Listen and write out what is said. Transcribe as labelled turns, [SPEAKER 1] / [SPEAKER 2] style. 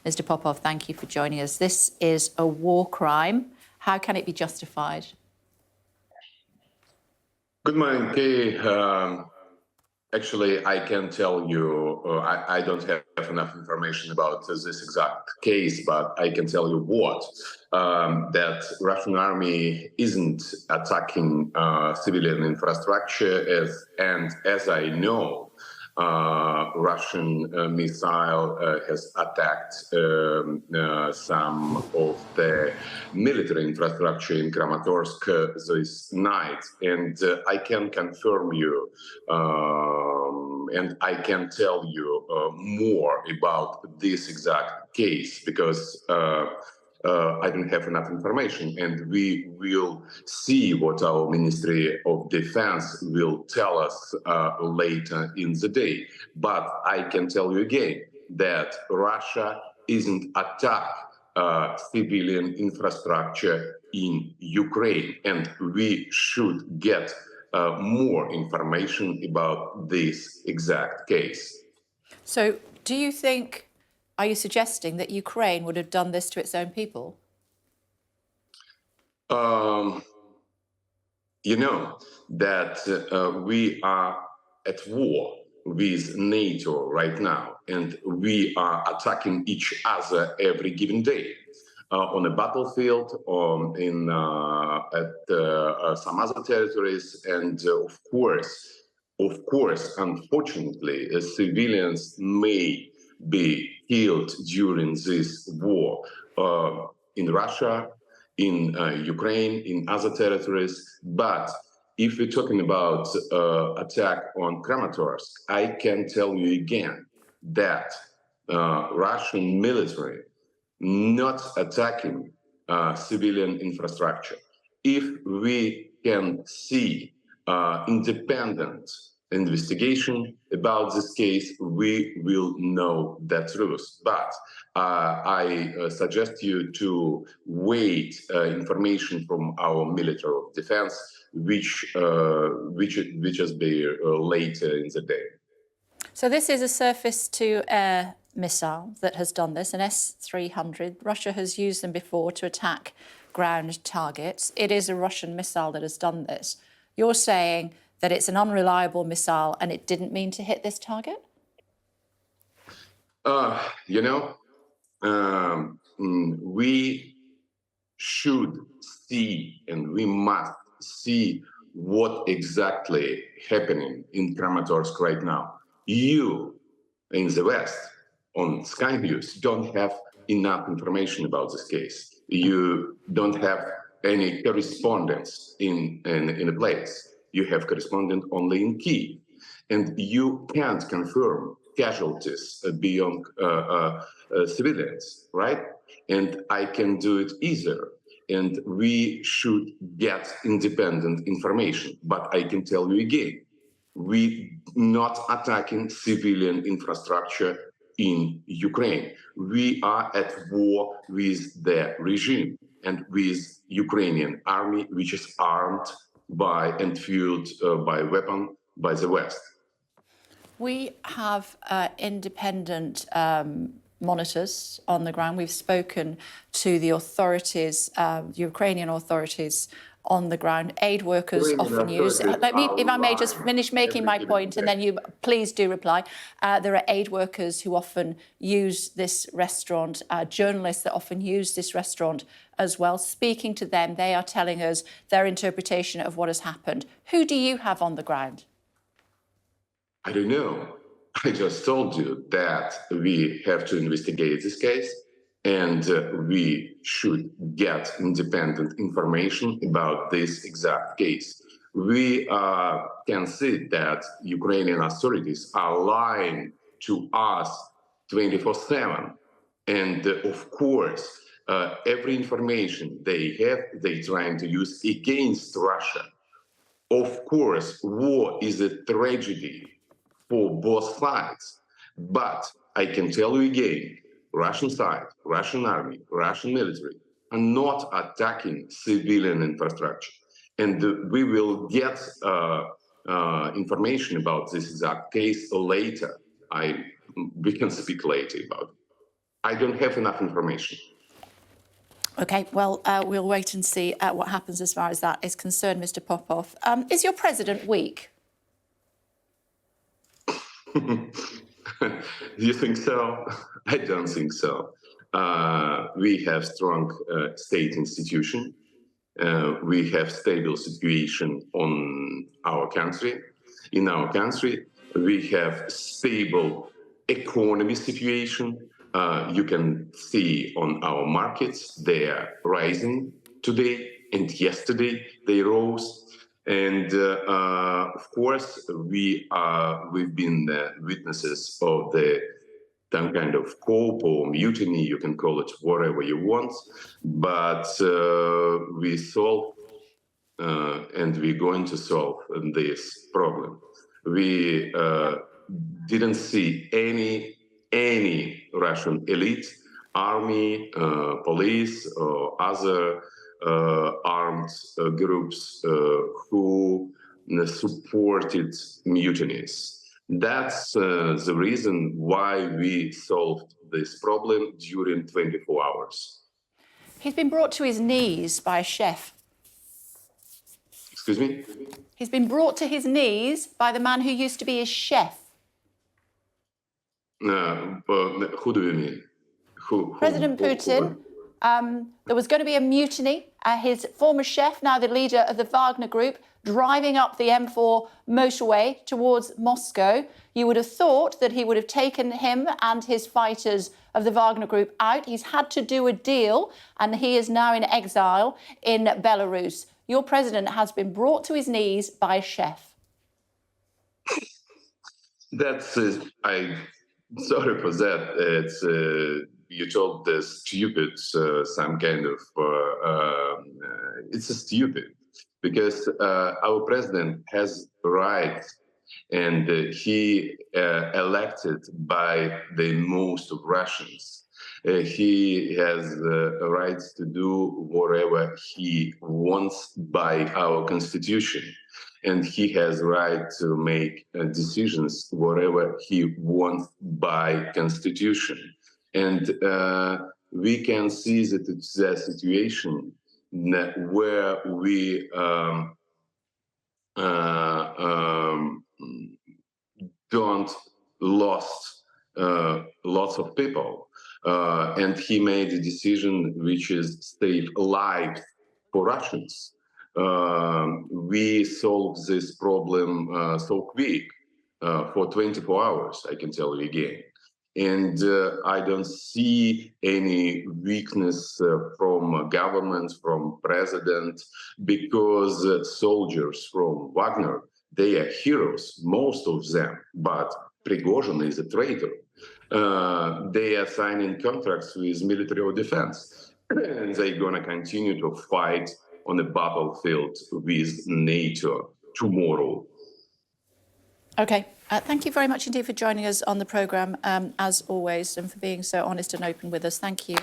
[SPEAKER 1] Mr. Popov, thank you for joining us. This is a war crime. How can it be justified?
[SPEAKER 2] Good morning, Kay. Actually, I can tell you, I don't have enough information about this exact case, but I can tell you what, that Russian army isn't attacking civilian infrastructure, as I know, Russian missile has attacked some of the military infrastructure in Kramatorsk this night, and I can confirm you and I can tell you more about this exact case because I don't have enough information, and we will see what our Ministry of Defense will tell us later in the day. But I can tell you again that Russia isn't attack civilian infrastructure in Ukraine, and we should get more information about this exact case.
[SPEAKER 1] So do you think, are you suggesting that Ukraine would have done this to its own people?
[SPEAKER 2] You know that we are at war with NATO right now, and we are attacking each other every given day on a battlefield, or at some other territories, and of course, unfortunately, civilians may be killed during this war in Russia, in Ukraine, in other territories. But if we're talking about attack on Kramatorsk, I can tell you again that Russian military not attacking civilian infrastructure. If we can see independent investigation about this case, we will know the truth. But I suggest you to wait information from our military of defense, which will be later in the day.
[SPEAKER 1] So this is a surface-to-air missile that has done this, an S-300. Russia has used them before to attack ground targets. It is a Russian missile that has done this. You're saying that it's an unreliable missile and it didn't mean to hit this target?
[SPEAKER 2] We should see, and we must see what exactly happening in Kramatorsk right now. You, in the West, on Sky News, don't have enough information about this case. You don't have any correspondence in a place. You have correspondent only in Kyiv, and you can't confirm casualties beyond civilians, right? And I can do it either. And we should get independent information. But I can tell you again, we not attacking civilian infrastructure in Ukraine. We are at war with the regime and with Ukrainian army, which is armed by and fueled by weapon by the West.
[SPEAKER 1] We have independent monitors on the ground. We've spoken to the authorities, Ukrainian authorities on the ground. Aid workers often use. Let me, if I may, just finish making my point, and then you please do reply. There are aid workers who often use this restaurant, journalists that often use this restaurant as well. Speaking to them, they are telling us their interpretation of what has happened. Who do you have on the ground?
[SPEAKER 2] I don't know. I just told you that we have to investigate this case, and we should get independent information about this exact case. We can see that Ukrainian authorities are lying to us 24/7. And of course, every information they have, they're trying to use against Russia. Of course, war is a tragedy for both sides. But I can tell you again, Russian side, Russian army, Russian military are not attacking civilian infrastructure. And we will get information about this exact case later. We can speak later about it. I don't have enough information.
[SPEAKER 1] OK, well, we'll wait and see what happens as far as that is concerned, Mr. Popov. Is your president weak?
[SPEAKER 2] You think so? I don't think so. We have strong state institution. We have stable situation on our country. In our country, we have stable economy situation. You can see on our markets, they are rising today and yesterday they rose. And of course, we've been witnesses of some kind of coup or mutiny, you can call it whatever you want, but we solve and we're going to solve this problem. We didn't see any Russian elite, army, police, or other armed groups who supported mutinies. That's the reason why we solved this problem during 24 hours.
[SPEAKER 1] He's been brought to his knees by a chef.
[SPEAKER 2] Excuse me?
[SPEAKER 1] He's been brought to his knees by the man who used to be his chef.
[SPEAKER 2] Who do you mean?
[SPEAKER 1] President Putin. There was going to be a mutiny. His former chef, now the leader of the Wagner Group, driving up the M4 motorway towards Moscow. You would have thought that he would have taken him and his fighters of the Wagner Group out. He's had to do a deal, and he is now in exile in Belarus. Your president has been brought to his knees by a chef.
[SPEAKER 2] That's sorry for that. It's you told the stupid some kind of it's a stupid because our president has rights and he elected by the most of Russians. He has rights to do whatever he wants by our constitution. And he has right to make decisions whatever he wants by constitution. And we can see that it's a situation where we don't lost lots of people. And he made a decision which is save lives for Russians. We solved this problem so quick, for 24 hours, I can tell you again. And I don't see any weakness from government, from president, because soldiers from Wagner, they are heroes, most of them, but Prigozhin is a traitor. They are signing contracts with military or defense, and they're gonna continue to fight on the battlefield with NATO tomorrow.
[SPEAKER 1] OK. Thank you very much indeed for joining us on the programme, as always, and for being so honest and open with us. Thank you.